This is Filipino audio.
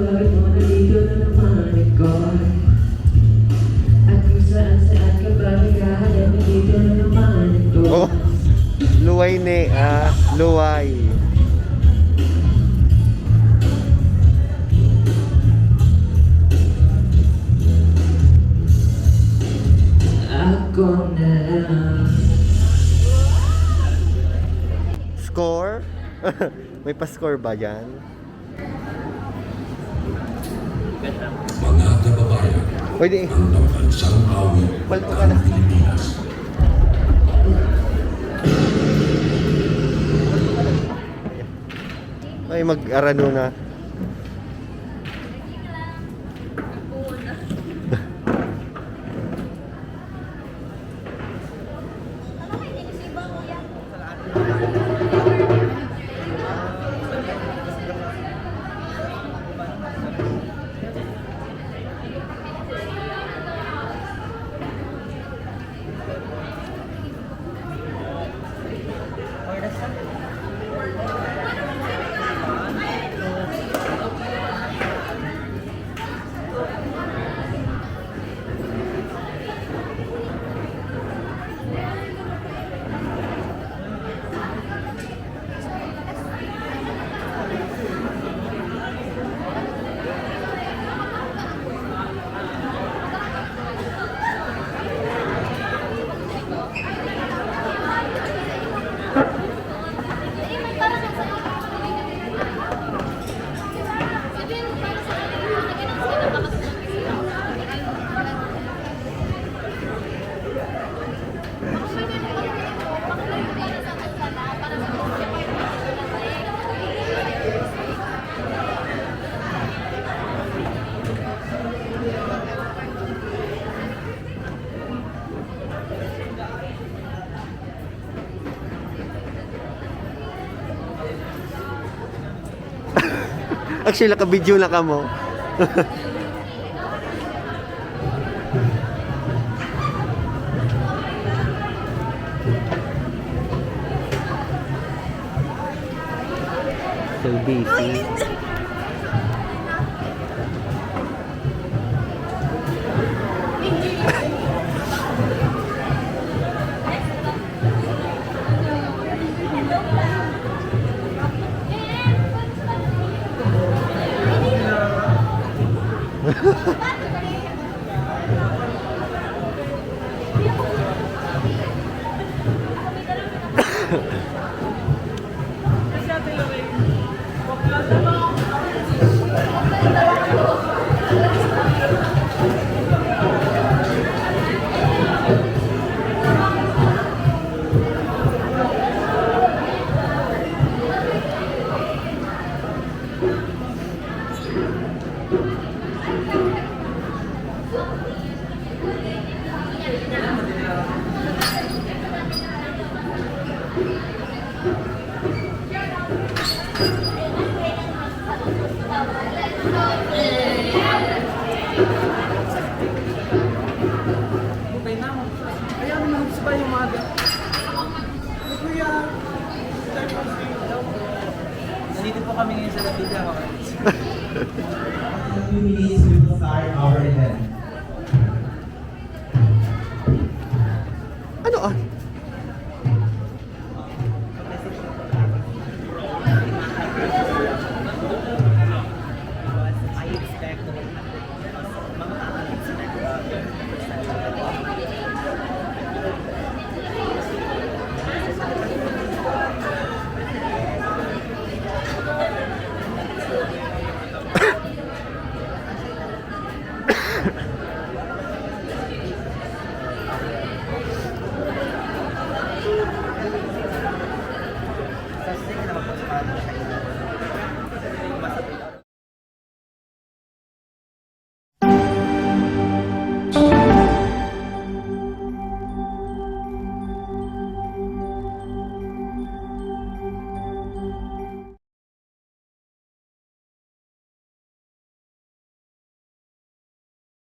bakit mo nandito na naman ikaw? At kung saan ka ba naghahanap, nandito na naman ito. Oh, luway ni, luway. Ako na lang. Score? May pa-score ba yan? Mga kababayan, Pwede. ang pambansang awit Palto ka na. ng Pilipinas. Ay, mag-arano na. Actually, naka-video na ka mo. So busy. Nandito po kami ngayon sa Lapida. Few minutes we will start our event.